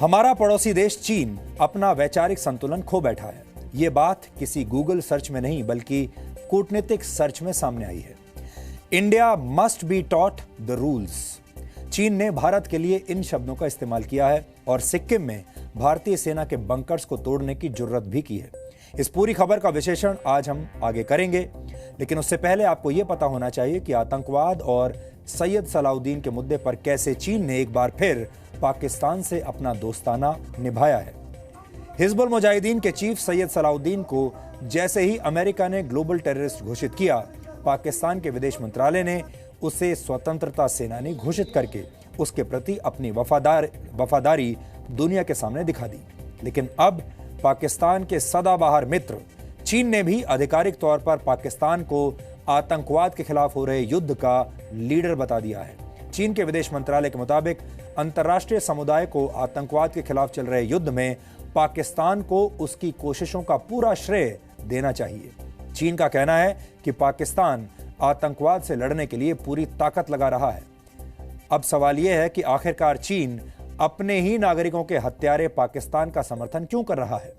हमारा पड़ोसी देश चीन अपना वैचारिक संतुलन खो बैठा है। ये बात किसी गूगल सर्च में नहीं बल्कि कूटनीतिक सर्च में सामने आई है। India must be taught the rules. चीन ने भारत के लिए इन शब्दों का इस्तेमाल किया है और सिक्किम में भारतीय सेना के बंकर्स को तोड़ने की जुर्रत भी की है। इस पूरी खबर का विश्लेषण आज हम आगे करेंगे, लेकिन उससे पहले आपको यह पता होना चाहिए कि आतंकवाद और सैयद सलाउद्दीन के मुद्दे पर कैसे चीन ने एक बार फिर पाकिस्तान से अपना दोस्ताना निभाया है। हिजबुल मुजाहिदीन के चीफ सैयद सलाउद्दीन को जैसे ही अमेरिका ने ग्लोबल टेररिस्ट घोषित किया, पाकिस्तान के विदेश मंत्रालय ने उसे स्वतंत्रता सेनानी घोषित करके उसके प्रति अपनी वफादारी दुनिया के सामने दिखा दी। लेकिन अब पाकिस्तान के सदाबहार मित्र चीन ने भी आधिकारिक तौर पर पाकिस्तान को आतंकवाद के खिलाफ हो रहे युद्ध का लीडर बता दिया है। चीन के विदेश मंत्रालय के मुताबिक अंतर्राष्ट्रीय समुदाय को आतंकवाद के खिलाफ चल रहे युद्ध में पाकिस्तान को उसकी कोशिशों का पूरा श्रेय देना चाहिए। चीन का कहना है कि पाकिस्तान आतंकवाद से लड़ने के लिए पूरी ताकत लगा रहा है। अब सवाल यह है कि आखिरकार चीन अपने ही नागरिकों के हत्यारे पाकिस्तान का समर्थन क्यों कर रहा है।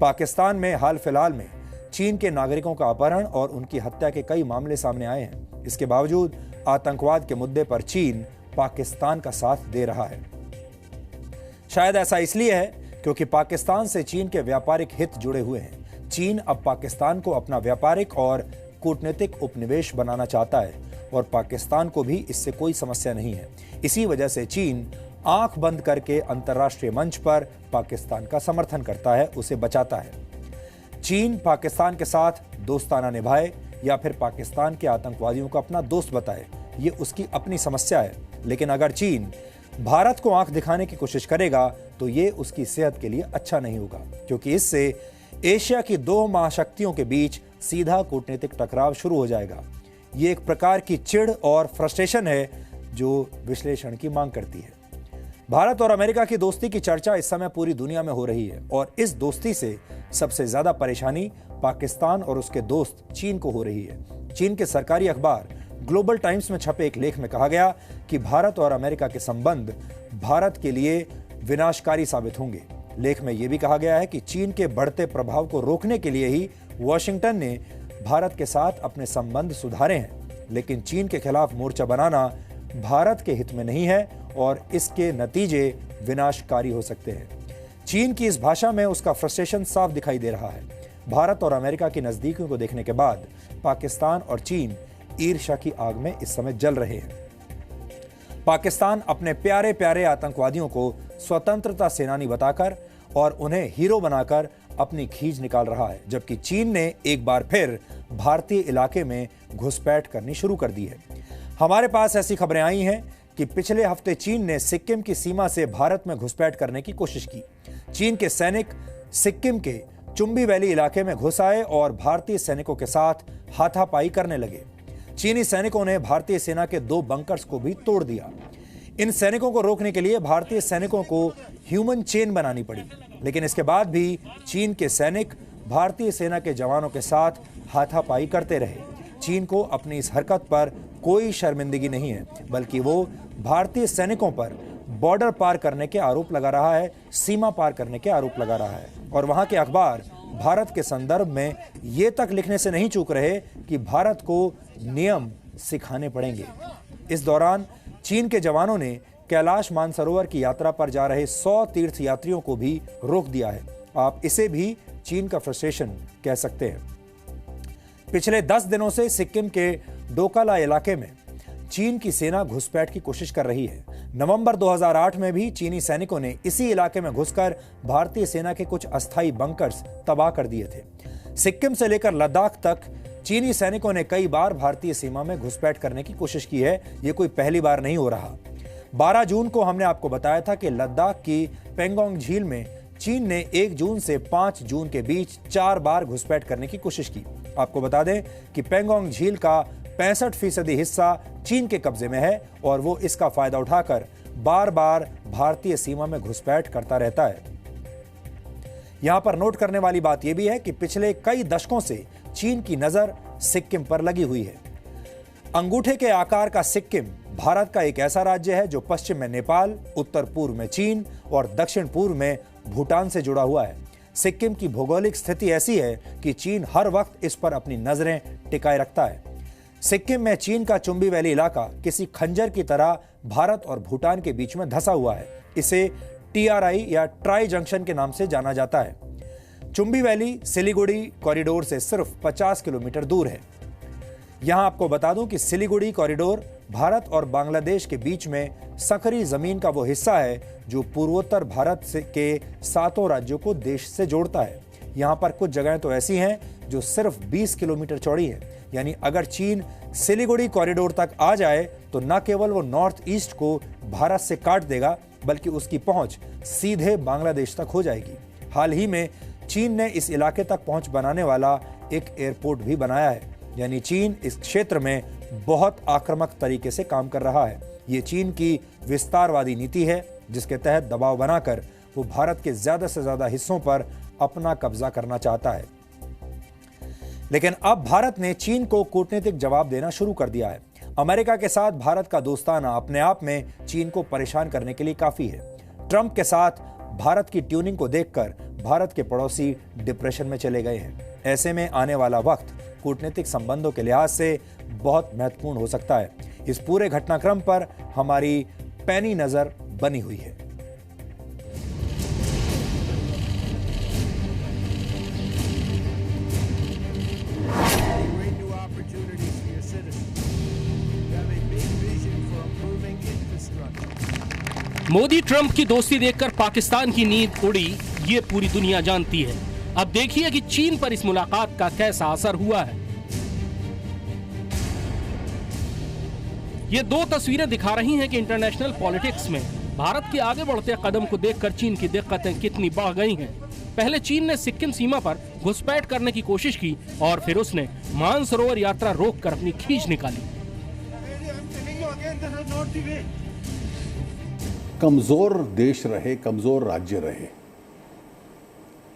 पाकिस्तान में हाल फिलहाल में चीन के नागरिकों का अपहरण और उनकी हत्या के कई मामले सामने आए हैं। इसके बावजूद आतंकवाद के मुद्दे पर चीन पाकिस्तान का साथ दे रहा है। शायद ऐसा इसलिए है क्योंकि पाकिस्तान से चीन के व्यापारिक हित जुड़े हुए हैं। चीन अब पाकिस्तान को अपना व्यापारिक और कूटनीतिक उपनिवेश बनाना चाहता है और पाकिस्तान को भी इससे कोई समस्या नहीं है। इसी वजह से चीन आंख बंद करके अंतर्राष्ट्रीय मंच पर पाकिस्तान का समर्थन करता है, उसे बचाता है। चीन पाकिस्तान के साथ दोस्ताना निभाए या फिर पाकिस्तान के आतंकवादियों को अपना दोस्त बताए, ये उसकी अपनी समस्या है। लेकिन अगर चीन भारत को आंख दिखाने की कोशिश करेगा तो ये उसकी सेहत के लिए अच्छा नहीं होगा, क्योंकि इससे एशिया की दो महाशक्तियों के बीच सीधा कूटनीतिक टकराव शुरू हो जाएगा। ये एक प्रकार की चिढ़ और फ्रस्ट्रेशन है जो विश्लेषण की मांग करती है। भारत और अमेरिका की दोस्ती की चर्चा इस समय पूरी दुनिया में हो रही है और इस दोस्ती से सबसे ज्यादा परेशानी पाकिस्तान और उसके दोस्त चीन को हो रही है। चीन के सरकारी अखबार ग्लोबल टाइम्स में छपे एक लेख में कहा गया कि भारत और अमेरिका के संबंध भारत के लिए विनाशकारी साबित होंगे। लेख में यह भी कहा गया है कि चीन के बढ़ते प्रभाव को रोकने के लिए ही वॉशिंगटन ने भारत के साथ अपने संबंध सुधारे हैं, लेकिन चीन के खिलाफ मोर्चा बनाना भारत के हित में नहीं है और इसके नतीजे विनाशकारी हो सकते हैं। चीन की इस भाषा में उसका फ्रस्ट्रेशन साफ दिखाई दे रहा है। भारत और अमेरिका की नजदीकियों को देखने के बाद पाकिस्तान और चीन ईर्ष्या की आग में इस समय जल रहे हैं। पाकिस्तान अपने प्यारे प्यारे आतंकवादियों को स्वतंत्रता सेनानी बताकर और उन्हें हीरो बनाकर अपनी खींच निकाल रहा है, जबकि चीन ने एक बार फिर भारतीय इलाके में घुसपैठ करनी शुरू कर दी है। हमारे पास ऐसी खबरें आई हैं कि पिछले हफ्ते चीन ने सिक्किम की सीमा से भारत में घुसपैठ करने की कोशिश की। चीन के सैनिक सिक्किम के चुंबी वैली इलाके में घुस आए और भारतीय सैनिकों के साथ हाथापाई करने लगे। चीनी सैनिकों ने भारतीय सेना के 2 बंकर्स को भी तोड़ दिया। इन सैनिकों को रोकने के लिए भारतीय सैनिकों को ह्यूमन चेन बनानी पड़ी, लेकिन इसके बाद भी चीन के सैनिक भारतीय सेना के जवानों के साथ हाथापाई करते रहे। चीन को अपनी इस हरकत पर कोई शर्मिंदगी नहीं है, बल्कि वो भारतीय सैनिकों पर बॉर्डर पार करने के आरोप लगा रहा है, सीमा पार करने के आरोप लगा रहा है। और वहां के अखबार भारत के संदर्भ में ये तक लिखने से नहीं चूक रहे कि भारत को नियम सिखाने पड़ेंगे। इस दौरान चीन के जवानों ने कैलाश मानसरोवर की यात्रा पर जा रहे 100 तीर्थ यात्रियों को भी रोक दिया है। आप इसे भी चीन का फ्रस्ट्रेशन कह सकते हैं। पिछले 10 दिनों से सिक्किम के डोकाला इलाके में चीन की सेना घुसपैठ की कोशिश कर रही है। नवंबर 2008 में भी चीनी सैनिकों ने इसी इलाके में घुसकर भारतीय सेना के कुछ अस्थायी बंकर्स तबाह कर दिए थे। सिक्किम से लेकर लद्दाख तक चीनी सैनिकों ने कई बार भारतीय सीमा में घुसपैठ करने की कोशिश की है। यह कोई पहली बार नहीं हो रहा। 12 जून को हमने आपको बताया था कि लद्दाख की पेंगोंग झील में चीन ने 1 जून से 5 जून के बीच 4 बार घुसपैठ करने की कोशिश की। आपको बता दें कि पेंगोंग झील का 65% हिस्सा चीन के कब्जे में है और वो इसका फायदा उठाकर बार बार भारतीय सीमा में घुसपैठ करता रहता है। यहां पर नोट करने वाली बात यह भी है कि पिछले कई दशकों से चीन की नजर सिक्किम पर लगी हुई है। अंगूठे के आकार का सिक्किम भारत का एक ऐसा राज्य है जो पश्चिम में नेपाल, उत्तर पूर्व में चीन और दक्षिण पूर्व में भूटान से जुड़ा हुआ है। सिक्किम की भौगोलिक स्थिति ऐसी है कि चीन हर वक्त इस पर अपनी नजरें टिकाए रखता है। सिक्किम में चीन का चुंबी वैली इलाका किसी खंजर की तरह भारत और भूटान के बीच में धंसा हुआ है। इसे TRI या ट्राई जंक्शन के नाम से जाना जाता है। चुंबी वैली सिलीगुड़ी कॉरिडोर से सिर्फ 50 किलोमीटर दूर है। यहां आपको बता दूं कि सिलीगुड़ी कॉरिडोर भारत और बांग्लादेश के बीच में संकरी जमीन का वो हिस्सा है जो पूर्वोत्तर भारत के 7 राज्यों को देश से जोड़ता है। यहां पर कुछ जगहें तो ऐसी हैं जो सिर्फ 20 किलोमीटर चौड़ी है। यानी अगर चीन सिलीगुड़ी कॉरिडोर तक आ जाए तो न केवल वो नॉर्थ ईस्ट को भारत से काट देगा बल्कि उसकी पहुंच सीधे बांग्लादेश तक हो जाएगी। हाल ही में चीन ने इस इलाके तक पहुंच बनाने वाला एक एयरपोर्ट भी बनाया है। यानी चीन इस क्षेत्र में बहुत आक्रामक तरीके से काम कर रहा है। ये चीन की विस्तारवादी नीति है जिसके तहत दबाव बनाकर वो भारत के ज्यादा से ज्यादा हिस्सों पर अपना कब्जा करना चाहता है। लेकिन अब भारत ने चीन को कूटनीतिक जवाब देना शुरू कर दिया है। अमेरिका के साथ भारत का दोस्ताना अपने आप में चीन को परेशान करने के लिए काफी है। ट्रंप के साथ भारत की ट्यूनिंग को देखकर भारत के पड़ोसी डिप्रेशन में चले गए हैं। ऐसे में आने वाला वक्त कूटनीतिक संबंधों के लिहाज से बहुत महत्वपूर्ण हो सकता है। इस पूरे घटनाक्रम पर हमारी पैनी नजर बनी हुई है। मोदी ट्रंप की दोस्ती देखकर पाकिस्तान की नींद उड़ी, ये पूरी दुनिया जानती है। अब देखिए कि चीन पर इस मुलाकात का कैसा असर हुआ है। ये दो तस्वीरें दिखा रही हैं कि इंटरनेशनल पॉलिटिक्स में भारत के आगे बढ़ते कदम को देखकर चीन की दिक्कतें कितनी बढ़ गई हैं। पहले चीन ने सिक्किम सीमा पर घुसपैठ करने की कोशिश की और फिर उसने मानसरोवर यात्रा रोककर अपनी खींच निकाली। कमजोर देश रहे, कमजोर राज्य रहे,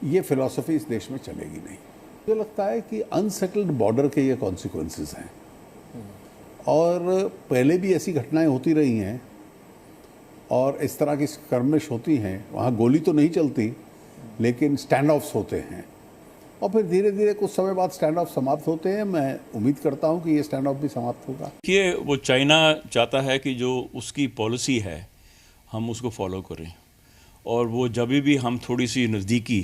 ये फिलॉसफी इस देश में चलेगी नहीं। मुझे लगता है कि अनसेटल्ड बॉर्डर के ये कॉन्सिक्वेंसेस हैं और पहले भी ऐसी घटनाएं होती रही हैं और इस तरह की स्कर्मिश होती हैं। वहाँ गोली तो नहीं चलती लेकिन स्टैंड ऑफ्स होते हैं और फिर धीरे धीरे कुछ समय बाद स्टैंड ऑफ समाप्त होते हैं। मैं उम्मीद करता हूँ कि ये स्टैंड ऑफ भी समाप्त होगा। ये वो चाइना चाहता है कि जो उसकी पॉलिसी है हम उसको फॉलो करें और वो जब भी हम थोड़ी सी नज़दीकी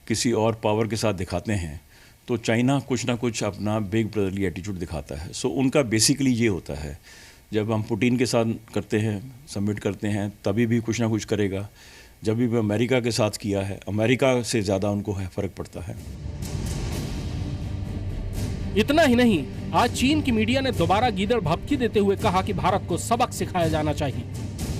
किसी और पावर के साथ दिखाते हैं तो चाइना कुछ ना कुछ अपना बिग ब्रदरली एटीट्यूड दिखाता है। सो उनका बेसिकली ये होता है, जब हम पुतिन के साथ करते हैं, सबमिट करते हैं, तभी भी कुछ ना कुछ करेगा। जब भी अमेरिका के साथ किया है, अमेरिका से ज़्यादा उनको फ़र्क पड़ता है। इतना ही नहीं, आज चीन की मीडिया ने दोबारा गीदड़ भभकी देते हुए कहा कि भारत को सबक सिखाया जाना चाहिए।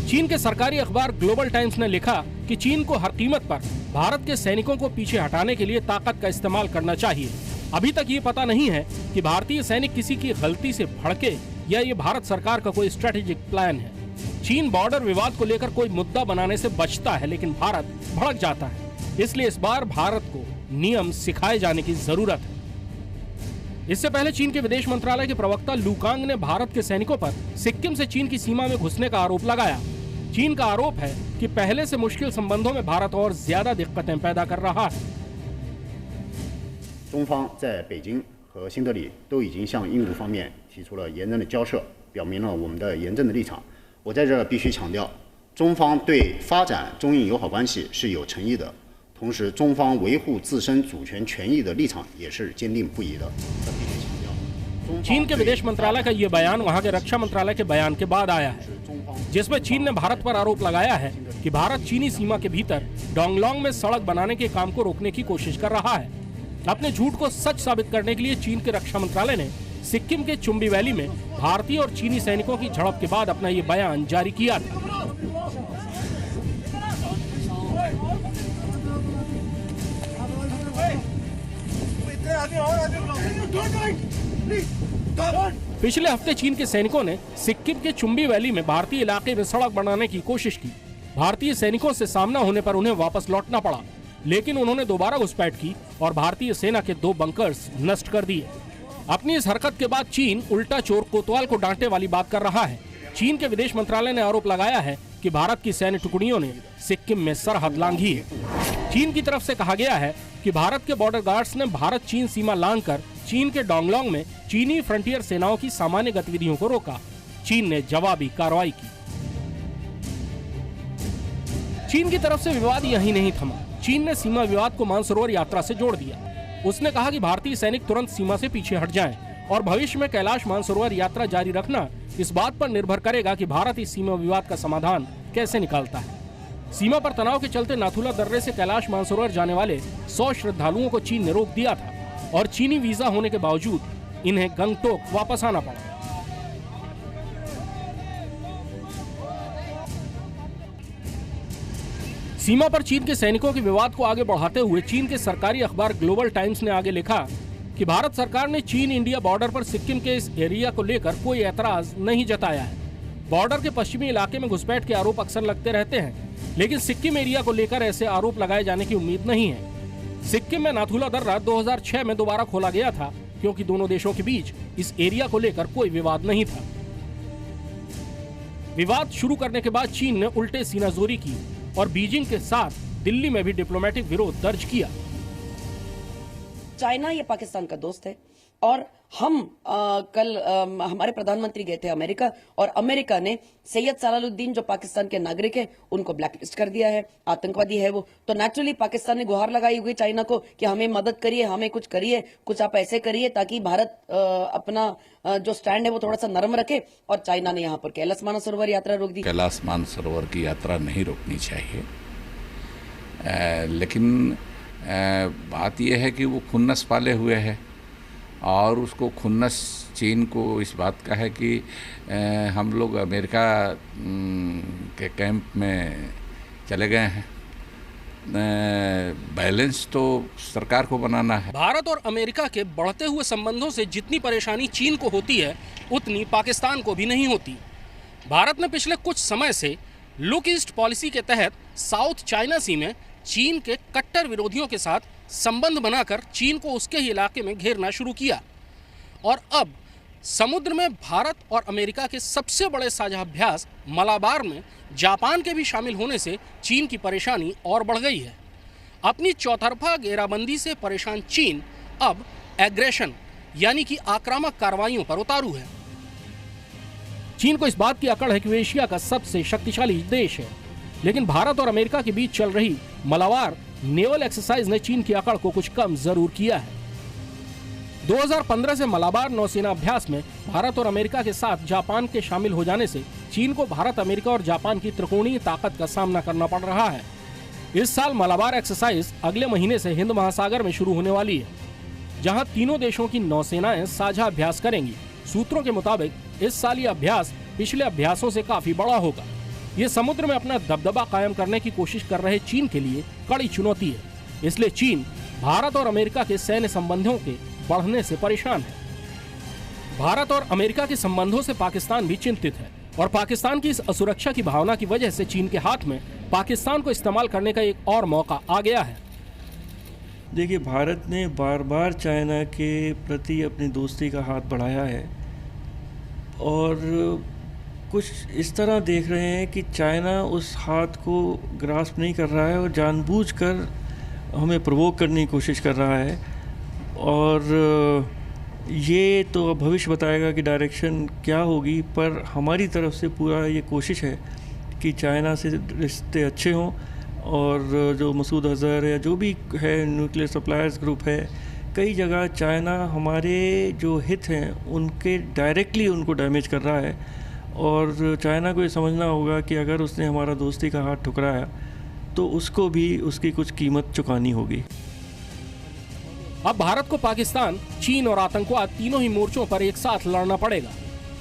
चीन के सरकारी अखबार ग्लोबल टाइम्स ने लिखा कि चीन को हर कीमत पर भारत के सैनिकों को पीछे हटाने के लिए ताकत का इस्तेमाल करना चाहिए। अभी तक ये पता नहीं है कि भारतीय सैनिक किसी की गलती से भड़के या ये भारत सरकार का कोई स्ट्रेटेजिक प्लान है। चीन बॉर्डर विवाद को लेकर कोई मुद्दा बनाने से बचता है लेकिन भारत भड़क जाता है। इसलिए इस बार भारत को नियम सिखाए जाने की जरूरत है। इससे पहले चीन के विदेश मंत्रालय के प्रवक्ता लू कांग ने भारत के सैनिकों पर सिक्किम से चीन की सीमा में घुसने का आरोप लगाया। चीन का आरोप है कि पहले से मुश्किल संबंधों में भारत और ज्यादा दिक्कतें पैदा कर रहा है। 中方在北京和新德里都已经向印度方面提出了严正的交涉，表明了我们的严正的立场。我在这必须强调，中方对发展中印友好关系是有诚意的，同时中方维护自身主权权益的立场也是坚定不移的。这必须强调。 चीन के विदेश मंत्रालय का ये बयान वहां के रक्षा मंत्रालय के बयान के बाद आया है, जिसमें चीन ने भारत पर आरोप लगाया है कि भारत चीनी सीमा के भीतर डोंगलोंग में सड़क बनाने के काम को रोकने की कोशिश कर रहा है। अपने झूठ को सच साबित करने के लिए चीन के रक्षा मंत्रालय ने सिक्किम के चुंबी वैली में भारतीय और चीनी सैनिकों की झड़प के बाद अपना ये बयान जारी किया था। पिछले हफ्ते चीन के सैनिकों ने सिक्किम के चुंबी वैली में भारतीय इलाके में सड़क बनाने की कोशिश की। भारतीय सैनिकों से सामना होने पर उन्हें वापस लौटना पड़ा, लेकिन उन्होंने दोबारा घुसपैठ की और भारतीय सेना के 2 बंकर्स नष्ट कर दिए। अपनी इस हरकत के बाद चीन उल्टा चोर कोतवाल को डांटने वाली बात कर रहा है। चीन के विदेश मंत्रालय ने आरोप लगाया है कि भारत की सैन्य टुकड़ियों ने सिक्किम में सरहद लांघी है। चीन की तरफ से कहा गया है कि भारत के बॉर्डर गार्ड्स ने भारत चीन सीमा लांघकर चीन के डोंगलोंग में चीनी फ्रंटियर सेनाओं की सामान्य गतिविधियों को रोका। चीन ने जवाबी कार्रवाई की। चीन की तरफ से विवाद यहीं नहीं थमा। चीन ने सीमा विवाद को मानसरोवर यात्रा से जोड़ दिया। उसने कहा कि भारतीय सैनिक तुरंत सीमा से पीछे हट जाएं और भविष्य में कैलाश मानसरोवर यात्रा जारी रखना इस बात पर निर्भर करेगा कि भारत इस सीमा विवाद का समाधान कैसे निकालता है। सीमा पर तनाव के चलते नाथुला दर्रे से कैलाश मानसरोवर जाने वाले 100 श्रद्धालुओं को चीन ने रोक दिया था और चीनी वीजा होने के बावजूद इन्हें गंगटोक वापस आना पड़ा। सीमा पर चीन के सैनिकों के विवाद को आगे बढ़ाते हुए चीन के सरकारी अखबार ग्लोबल टाइम्स ने आगे लिखा कि भारत सरकार ने चीन इंडिया बॉर्डर पर सिक्किम के इस एरिया को लेकर कोई ऐतराज नहीं जताया है। बॉर्डर के पश्चिमी इलाके में घुसपैठ के आरोप अक्सर लगते रहते हैं, लेकिन सिक्किम एरिया को लेकर ऐसे आरोप लगाए जाने की उम्मीद नहीं है। सिक्किम में नाथुला दर्रा 2006 में दोबारा खोला गया था क्योंकि दोनों देशों के बीच इस एरिया को लेकर कोई विवाद नहीं था। विवाद शुरू करने के बाद चीन ने उल्टे सीनाजोरी की और बीजिंग के साथ दिल्ली में भी डिप्लोमेटिक विरोध दर्ज किया। चाइना ये पाकिस्तान का दोस्त है और हम कल हमारे प्रधानमंत्री गए थे अमेरिका और अमेरिका ने सैयद सलालुद्दीन जो पाकिस्तान के नागरिक हैं उनको ब्लैकलिस्ट कर दिया है, आतंकवादी है वो। तो नेचुरली पाकिस्तान ने गुहार लगाई हुई चाइना को कि हमें मदद करिए, हमें कुछ करिए, कुछ आप ऐसे करिए ताकि भारत अपना जो स्टैंड है वो थोड़ा सा नरम रखे। और चाइना ने यहाँ पर कैलाश मानसरोवर यात्रा रोक दी। कैलाश मानसरोवर की यात्रा नहीं रोकनी चाहिए, लेकिन बात यह है कि वो खुन्नस पाले हुए है और उसको खुन्नस चीन को इस बात का है कि हम लोग अमेरिका के कैंप में चले गए हैं। बैलेंस तो सरकार को बनाना है। भारत और अमेरिका के बढ़ते हुए संबंधों से जितनी परेशानी चीन को होती है उतनी पाकिस्तान को भी नहीं होती। भारत ने पिछले कुछ समय से लुक ईस्ट पॉलिसी के तहत साउथ चाइना सी में चीन के कट्टर विरोधियों के साथ संबंध बनाकर चीन को उसके ही इलाके में घेरना शुरू किया और अब समुद्र में भारत और अमेरिका के सबसे बड़े साझा अभ्यास मलाबार में जापान के भी शामिल होने से चीन की परेशानी और बढ़ गई है। अपनी चौतरफा घेराबंदी से परेशान चीन अब एग्रेशन यानी कि आक्रामक कार्रवाइयों पर उतारू है। चीन को इस बात की अकड़ है कि वे एशिया का सबसे शक्तिशाली देश है, लेकिन भारत और अमेरिका के बीच चल रही मलाबार नेवल एक्सरसाइज ने चीन की अकड़ को कुछ कम जरूर किया है। 2015 से मलाबार नौसेना अभ्यास में भारत और अमेरिका के साथ जापान के शामिल हो जाने से चीन को भारत, अमेरिका और जापान की त्रिकोणीय ताकत का सामना करना पड़ रहा है। इस साल मलाबार एक्सरसाइज अगले महीने से हिंद महासागर में शुरू होने वाली है, जहां तीनों देशों की नौसेनाएं साझा अभ्यास करेंगी। सूत्रों के मुताबिक इस साल ये अभ्यास पिछले अभ्यासों से काफी बड़ा होगा। ये समुद्र में अपना दबदबा कायम करने की कोशिश कर रहे चीन के लिए कड़ी चुनौती है, इसलिए चीन भारत और अमेरिका के सैन्य संबंधों के बढ़ने से परेशान है। भारत और अमेरिका के संबंधों से पाकिस्तान भी चिंतित है और पाकिस्तान की इस असुरक्षा की भावना की वजह से चीन के हाथ में पाकिस्तान को इस्तेमाल करने का एक और मौका आ गया है। देखिए, भारत ने बार बार चाइना के प्रति अपनी दोस्ती का हाथ बढ़ाया है और कुछ इस तरह देख रहे हैं कि चाइना उस हाथ को ग्रास्प नहीं कर रहा है और जानबूझकर हमें प्रोवोक करने की कोशिश कर रहा है। और ये तो अब भविष्य बताएगा कि डायरेक्शन क्या होगी, पर हमारी तरफ से पूरा ये कोशिश है कि चाइना से रिश्ते अच्छे हों और जो मसूद अजहर या जो भी है न्यूक्लियर सप्लायर्स ग्रुप है, कई जगह चाइना हमारे जो हित हैं उनके डायरेक्टली उनको डैमेज कर रहा है और चाइना को ये समझना होगा कि अगर उसने हमारा दोस्ती का हाथ ठुकराया तो उसको भी उसकी कुछ कीमत चुकानी होगी। अब भारत को पाकिस्तान, चीन और आतंकवाद तीनों ही मोर्चों पर एक साथ लड़ना पड़ेगा।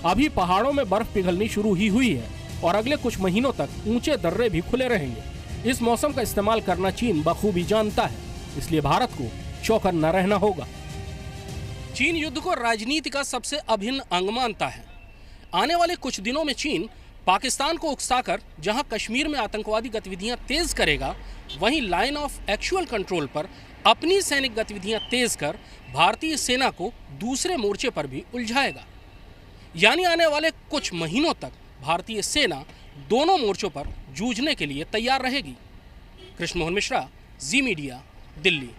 अभी पहाड़ों में बर्फ पिघलनी शुरू ही हुई है और अगले कुछ महीनों तक ऊंचे दर्रे भी खुले रहेंगे। इस मौसम का इस्तेमाल करना चीन बखूबी जानता है, इसलिए भारत को चौकन्ना रहना होगा। चीन युद्ध को राजनीति का सबसे अभिन्न अंग मानता है। आने वाले कुछ दिनों में चीन पाकिस्तान को उकसाकर जहां कश्मीर में आतंकवादी गतिविधियां तेज करेगा, वहीं लाइन ऑफ एक्चुअल कंट्रोल पर अपनी सैनिक गतिविधियां तेज कर भारतीय सेना को दूसरे मोर्चे पर भी उलझाएगा। यानी आने वाले कुछ महीनों तक भारतीय सेना दोनों मोर्चों पर जूझने के लिए तैयार रहेगी। कृष्ण मोहन मिश्रा, जी मीडिया, दिल्ली।